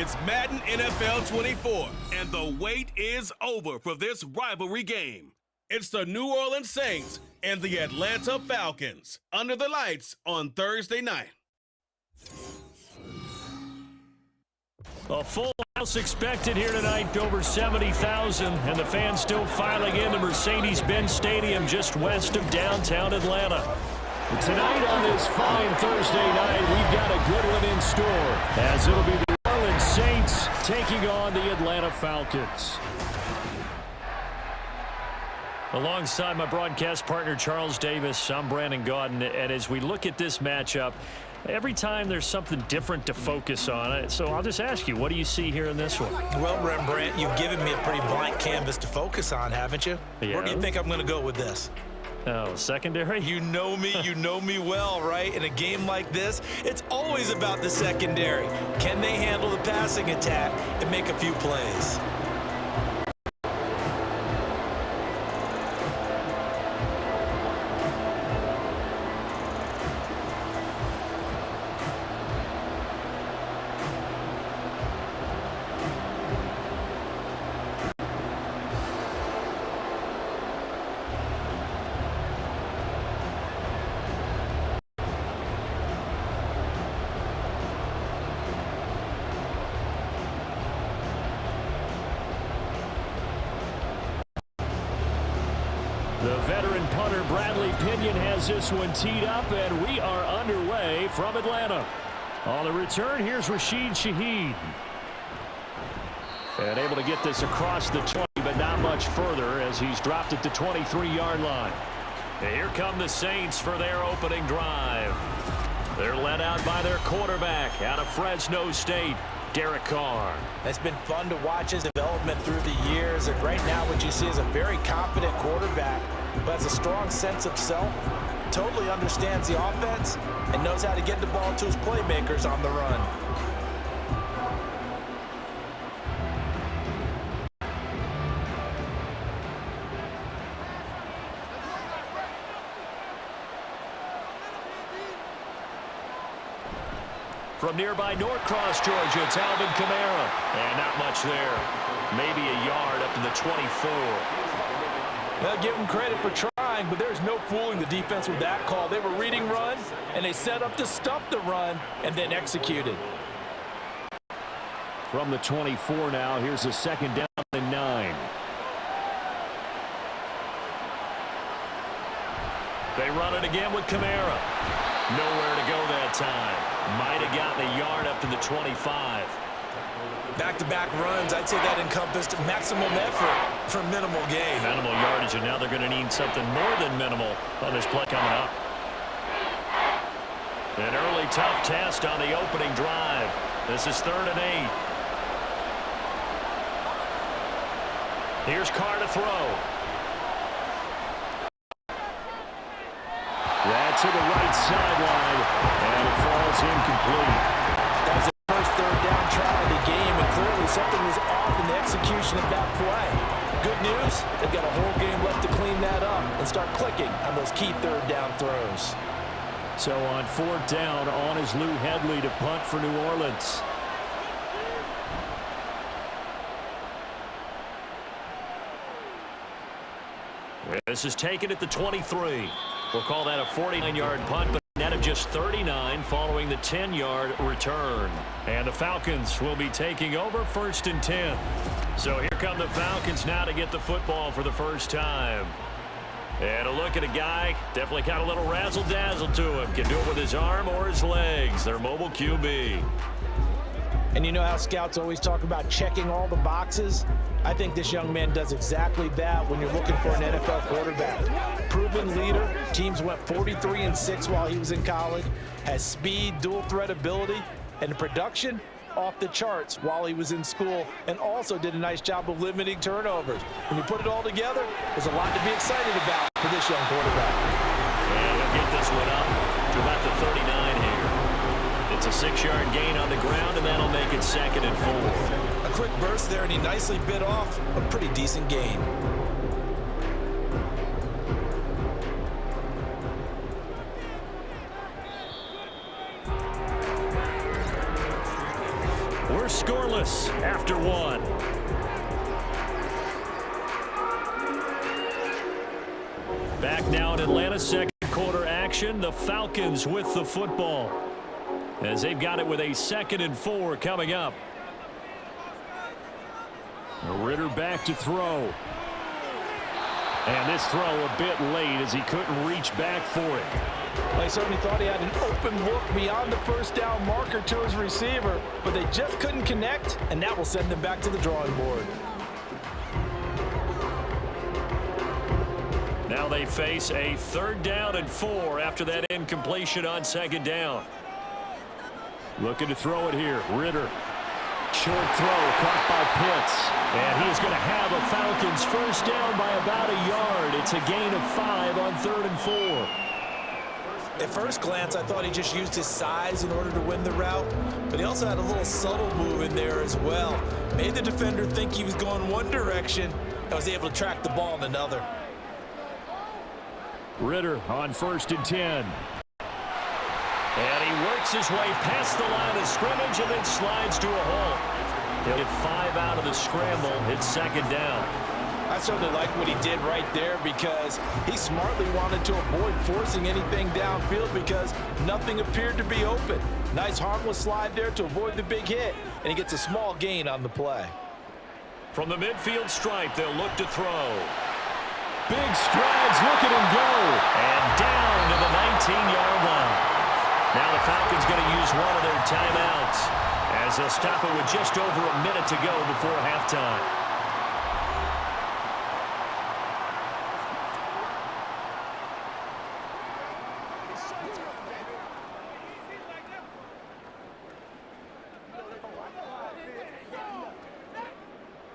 It's Madden NFL24, and the wait is over for this rivalry game. It's the New Orleans Saints and the Atlanta Falcons under the lights on Thursday night. A full house expected here tonight, over 70,000, and the fans still filing into Mercedes-Benz Stadium just west of downtown Atlanta. Tonight on this fine Thursday night, we've got a good one in store, as it'll be the New Orleans Saints taking on the Atlanta Falcons. Alongside my broadcast partner, Charles Davis, I'm Brandon Gaudin, and as we look at this matchup, every time there's something different to focus on. So I'll just ask you, what do you see here in this one? Well, Rembrandt, you've given me a pretty blank canvas to focus on, haven't you? Yeah. Where do you think I'm going to go with this? Oh, secondary? You know me well, right? In a game like this, it's always about the secondary. Can they handle the passing attack and make a few plays? The veteran punter Bradley Pinion has this one teed up, and we are underway from Atlanta. On the return, here's Rashid Shaheed. And able to get this across the 20, but not much further as he's dropped at the 23-yard line. And here come the Saints for their opening drive. They're led out by their quarterback out of Fresno State, Derek Carr. It's been fun to watch his development through the years, and right now what you see is a very confident quarterback who has a strong sense of self, totally understands the offense, and knows how to get the ball to his playmakers on the run. From nearby Norcross, Georgia, it's Alvin Kamara. And not much there. Maybe a yard up to the 24. Well, give them credit for trying, but there's no fooling the defense with that call. They were reading run, and they set up to stop the run and then executed. From the 24 now, here's a second down and 9. They run it again with Kamara. Nowhere to go that time. Might have gotten a yard up to the 25. Back-to-back runs, I'd say that encompassed maximum effort for minimal gain. Minimal yardage, and now they're going to need something more than minimal on this play coming up. An early tough test on the opening drive. This is 3rd and 8. Here's Carr to throw. That's to the right sideline, and it falls incomplete. That was the first 3rd down try of the game, and clearly something was off in the execution of that play. Good news, they've got a whole game left to clean that up and start clicking on those key 3rd down throws. So on 4th down, on is Lou Hedley to punt for New Orleans. This is taken at the 23. We'll call that a 49-yard punt, but a net of just 39 following the 10-yard return. And the Falcons will be taking over 1st and 10. So here come the Falcons now to get the football for the first time. And a look at a guy, definitely got a little razzle-dazzle to him. Can do it with his arm or his legs. Their mobile QB. And you know how scouts always talk about checking all the boxes? I think this young man does exactly that when you're looking for an NFL quarterback. Proven leader. Teams went 43-6 while he was in college. Has speed, dual threat ability, and production off the charts while he was in school, and also did a nice job of limiting turnovers. When you put it all together, there's a lot to be excited about for this young quarterback. And he'll get this one up to about the 39 here. It's a 6-yard gain on the ground, and that'll make it 2nd and 4. A quick burst there, and he nicely bit off a pretty decent gain. We're scoreless scoreless after one. Back now in Atlanta, second quarter action. The Falcons with the football as they've got it with a 2nd and 4 coming up. Ritter back to throw. And this throw a bit late as he couldn't reach back for it. Well, he certainly thought he had an open look beyond the first down marker to his receiver, but they just couldn't connect, and that will send them back to the drawing board. Now they face a 3rd down and 4 after that incompletion on 2nd down. Looking to throw it here. Ritter. Short throw caught by Pitts. And he's going to have a Falcons first down by about a yard. It's a gain of 5 on 3rd and 4. At first glance, I thought he just used his size in order to win the route, but he also had a little subtle move in there as well. Made the defender think he was going one direction and was able to track the ball in another. Ritter on 1st and 10. And he works his way past the line of scrimmage and then slides to a hole. He'll get 5 out of the scramble. It's 2nd down. I certainly like what he did right there because he smartly wanted to avoid forcing anything downfield because nothing appeared to be open. Nice harmless slide there to avoid the big hit, and he gets a small gain on the play. From the midfield stripe, they'll look to throw. Big strides, look at him go. And down to the 19-yard line. Now the Falcons going to use one of their timeouts as they'll stop it with just over a minute to go before halftime.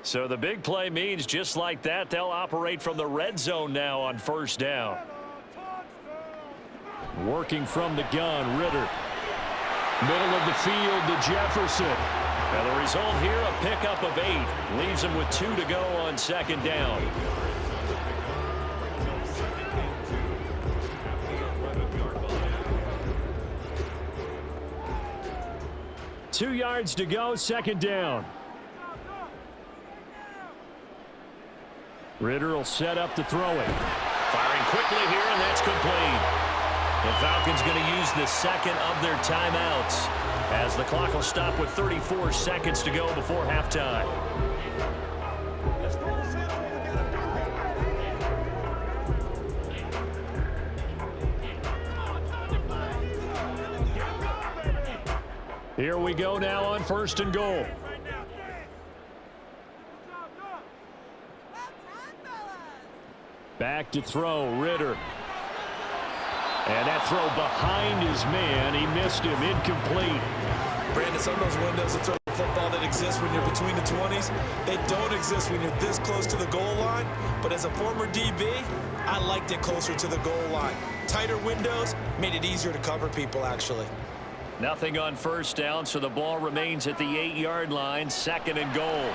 So the big play means just like that, they'll operate from the red zone now on 1st down. Working from the gun, Ritter. Middle of the field to Jefferson. And the result here, a pickup of 8. Leaves him with 2 to go on 2nd down. Two yards to go, 2nd down. Ritter will set up to throw it. Firing quickly here, and that's complete. The Falcons going to use the 2nd of their timeouts as the clock will stop with 34 seconds to go before halftime. Here we go now on 1st and goal. Back to throw, Ritter. And that throw behind his man. He missed him. Incomplete. Brandon, some of those windows of football that exist when you're between the 20s, they don't exist when you're this close to the goal line. But as a former DB, I liked it closer to the goal line. Tighter windows made it easier to cover people, actually. Nothing on 1st down, so the ball remains at the 8-yard line. 2nd and goal.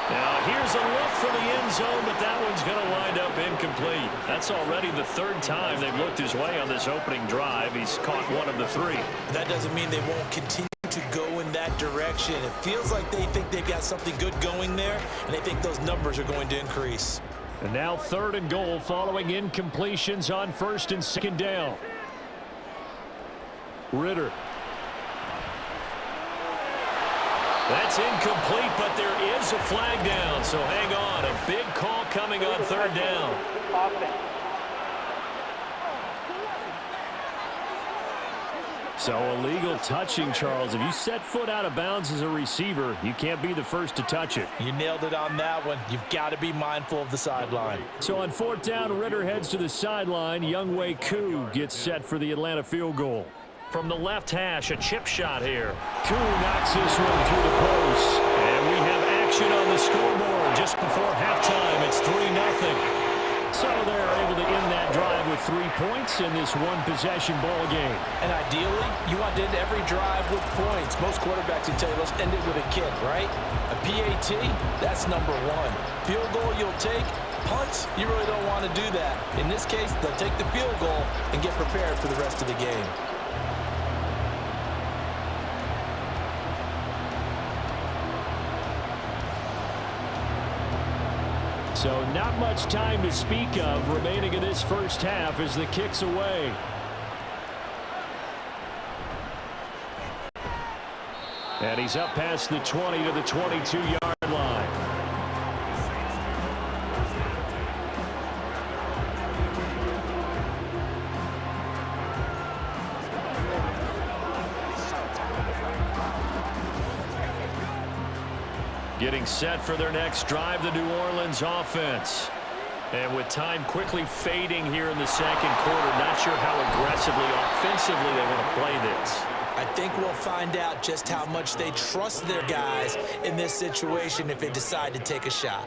Now, here's a look for the end zone, but that one's going to wind up incomplete. That's already the 3rd time they've looked his way on this opening drive. He's caught 1 of the 3. That doesn't mean they won't continue to go in that direction. It feels like they think they've got something good going there, and they think those numbers are going to increase. And now 3rd and goal following incompletions on 1st and 2nd down. Ritter. That's incomplete, but there is a flag down, so hang on. A big call coming on 3rd down. So illegal touching, Charles. If you set foot out of bounds as a receiver, you can't be the first to touch it. You nailed it on that one. You've got to be mindful of the sideline. So on 4th down, Ritter heads to the sideline. Younghoe Koo gets set for the Atlanta field goal. From the left hash, a chip shot here. Koo knocks this one through the post. And we have action on the scoreboard just before halftime. It's 3-0. So they're able to end that drive with 3 points in this one-possession ball game. And ideally, you want to end every drive with points. Most quarterbacks would tell you, let's end it with a kick, right? A PAT, that's number 1. Field goal you'll take. Punts, you really don't want to do that. In this case, they'll take the field goal and get prepared for the rest of the game. So not much time to speak of remaining in this first half as the kick's away. And he's up past the 20 to the 22-yard line. Getting set for their next drive, the New Orleans offense. And with time quickly fading here in the second quarter, not sure how aggressively, offensively they want to play this. I think we'll find out just how much they trust their guys in this situation if they decide to take a shot.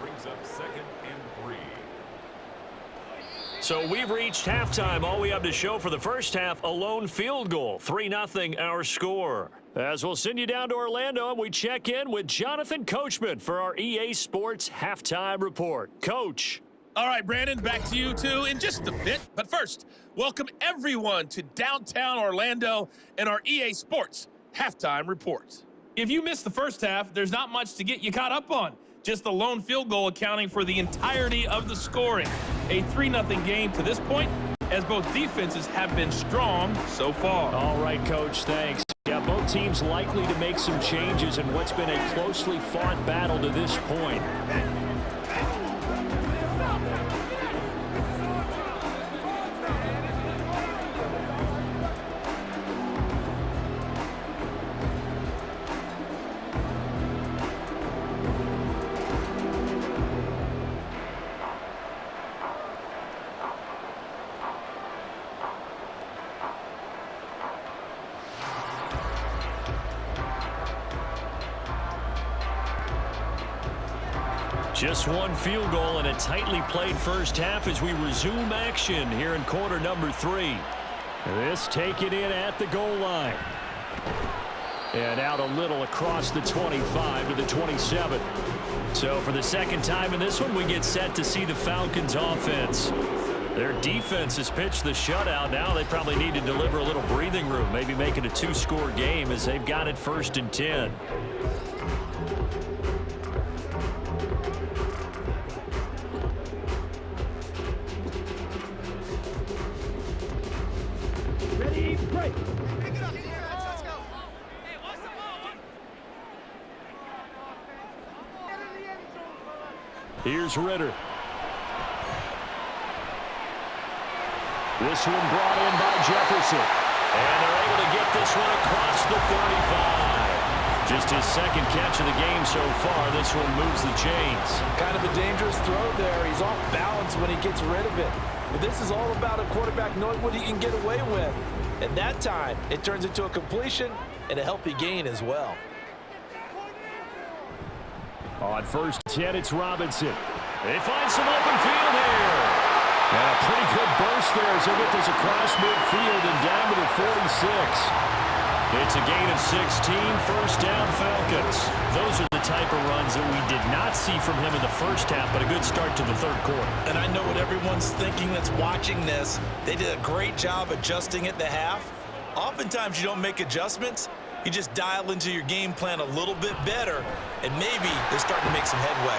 So we've reached halftime. All we have to show for the first half, a lone field goal. 3-0 our score. As we'll send you down to Orlando, and we check in with Jonathan Coachman for our EA Sports Halftime Report. Coach. All right, Brandon, back to you two in just a bit. But first, welcome everyone to downtown Orlando and our EA Sports Halftime Report. If you missed the first half, there's not much to get you caught up on. Just the lone field goal accounting for the entirety of the scoring. A 3-0 game to this point, as both defenses have been strong so far. All right, Coach, thanks. Yeah, both teams likely to make some changes in what's been a closely fought battle to this point. Just one field goal and a tightly played first half as we resume action here in quarter number 3. This taken in at the goal line. And out a little across the 25 to the 27. So for the second time in this one, we get set to see the Falcons offense. Their defense has pitched the shutout. Now they probably need to deliver a little breathing room, maybe make it a 2-score game as they've got it 1st and 10. Here's Ritter. This one brought in by Jefferson. And they're able to get this one across the 35. Just his second catch of the game so far. This one moves the chains. Kind of a dangerous throw there. He's off balance when he gets rid of it. But this is all about a quarterback knowing what he can get away with. And that time, it turns into a completion and a healthy gain as well. On 1st and 10, it's Robinson. They find some open field here. And a pretty good burst there as they get this across midfield and down to the 46. It's a gain of 16, 1st down Falcons. Those are the type of runs that we did not see from him in the first half, but a good start to the 3rd quarter. And I know what everyone's thinking that's watching this. They did a great job adjusting at the half. Oftentimes you don't make adjustments. You just dial into your game plan a little bit better, and maybe they're starting to make some headway.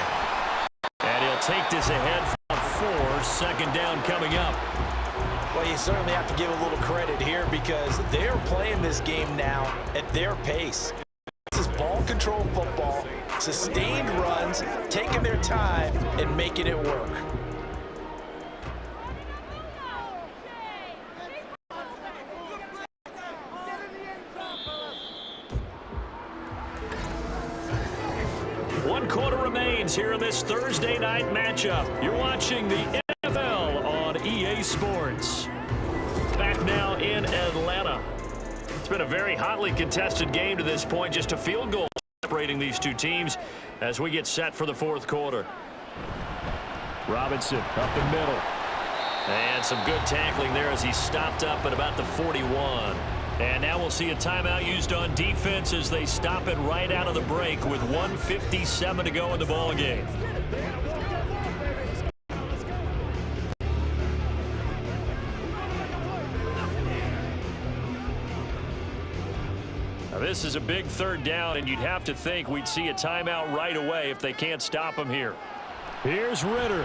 And he'll take this ahead from 4, 2nd down coming up. Well, you certainly have to give a little credit here because they're playing this game now at their pace. This is ball control football, sustained runs, taking their time and making it work. One quarter remains here in this Thursday night matchup. You're watching the NFL on EA Sports. Back now in Atlanta. It's been a very hotly contested game to this point. Just a field goal separating these two teams as we get set for the 4th quarter. Robinson up the middle. And some good tackling there as he stopped up at about the 41. And now we'll see a timeout used on defense as they stop it right out of the break with 1:57 to go in the ball game. Now this is a big 3rd down, and you'd have to think we'd see a timeout right away if they can't stop him here. Here's Ritter.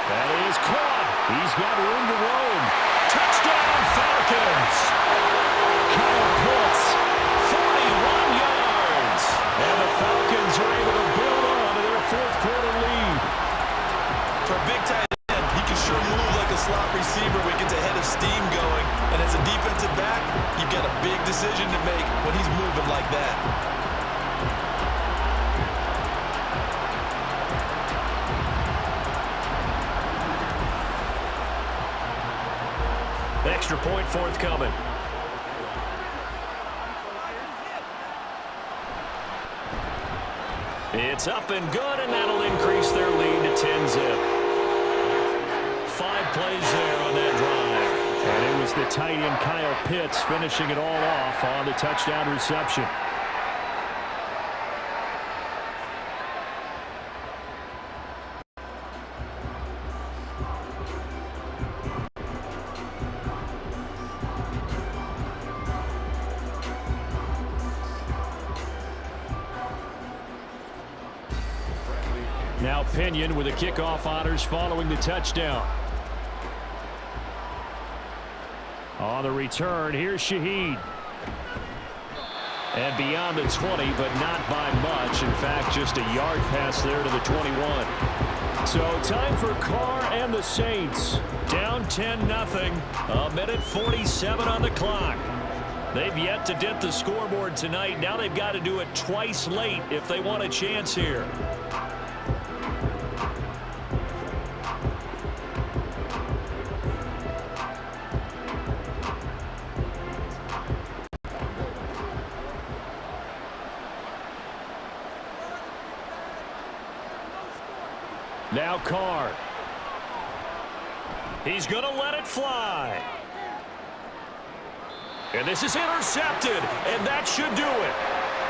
That is Kwai. He's got room to roam. Touchdown, Falcons. Kyle Pitts, 41 yards. And the Falcons are able to build on to their fourth quarter lead. For a big tight end, he can sure move like a slot receiver when he gets a head of steam going. And as a defensive back, you've got a big decision to make when he's moving like that. Extra point forthcoming. It's up and good, and that'll increase their lead to 10-zip. 5 plays there on that drive. And it was the tight end Kyle Pitts finishing it all off on the touchdown reception. Now Pinion with the kickoff honors following the touchdown. On the return, here's Shaheed. And beyond the 20, but not by much. In fact, just a yard pass there to the 21. So time for Carr and the Saints. Down 10-0. A minute 47 on the clock. They've yet to dip the scoreboard tonight. Now they've got to do it twice late if they want a chance here. Now Carr. He's going to let it fly. And this is intercepted, and that should do it.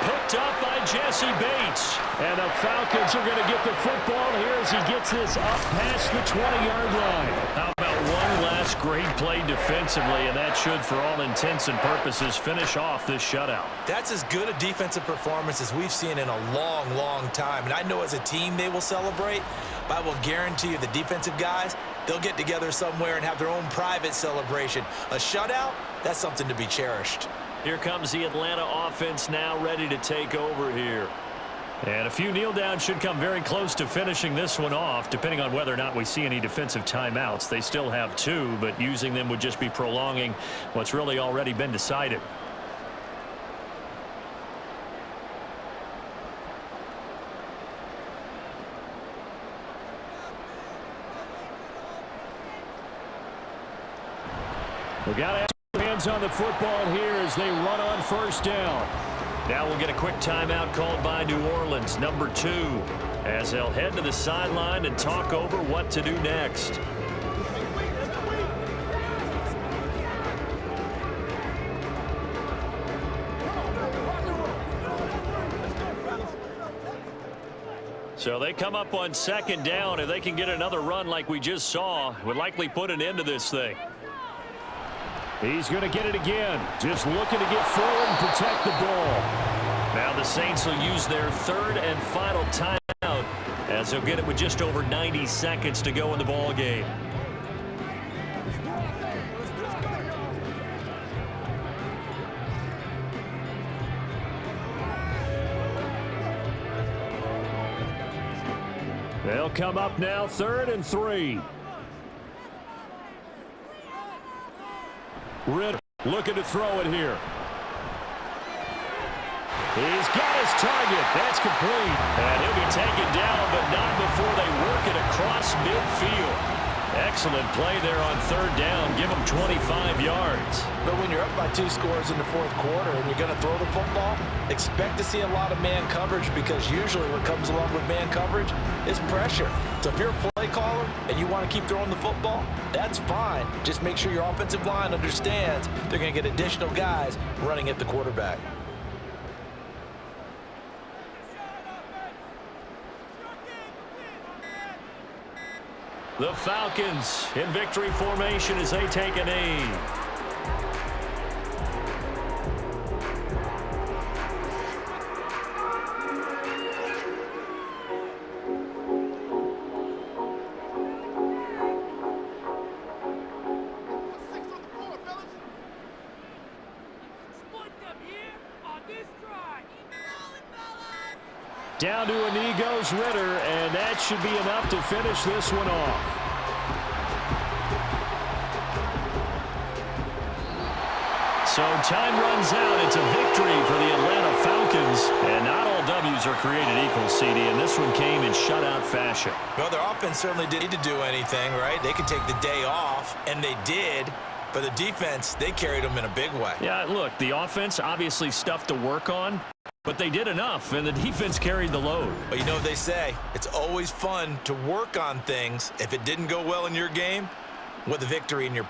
Picked up by Jesse Bates. And the Falcons are going to get the football here as he gets this up past the 20-yard line. How about one last great play defensively, and that should, for all intents and purposes, finish off this shutout. That's as good a defensive performance as we've seen in a long, long time. And I know as a team they will celebrate, but I will guarantee you the defensive guys, they'll get together somewhere and have their own private celebration. A shutout, that's something to be cherished. Here comes the Atlanta offense now ready to take over here. And a few kneel downs should come very close to finishing this one off, depending on whether or not we see any defensive timeouts. They still have 2, but using them would just be prolonging what's really already been decided. We got to have hands on the football here as they run on first down. Now we'll get a quick timeout called by New Orleans, number 2, as they'll head to the sideline and talk over what to do next. So they come up on second down. If they can get another run like we just saw, would likely put an end to this thing. He's going to get it again. Just looking to get forward and protect the ball. Now the Saints will use their 3rd and final timeout as they'll get it with just over 90 seconds to go in the ball game. They'll come up now 3rd and 3. Ritter looking to throw it here. He's got his target. That's complete. And he'll be taken down, but not before they work it across midfield. Excellent play there on 3rd down. Give them 25 yards. But when you're up by 2 scores in the 4th quarter and you're going to throw the football, expect to see a lot of man coverage, because usually what comes along with man coverage is pressure. So if you're a play caller and you want to keep throwing the football, that's fine. Just make sure your offensive line understands they're going to get additional guys running at the quarterback. The Falcons in victory formation as they take a knee. Down to a knee goes Ritter, and that should be enough to finish this one off. So time runs out. It's a victory for the Atlanta Falcons. And not all W's are created equal, CD, and this one came in shutout fashion. Well, their offense certainly didn't need to do anything, right? They could take the day off, and they did. But the defense, they carried them in a big way. Yeah, look, the offense, obviously stuff to work on, but they did enough, and the defense carried the load. But you know what they say, it's always fun to work on things if it didn't go well in your game with a victory in your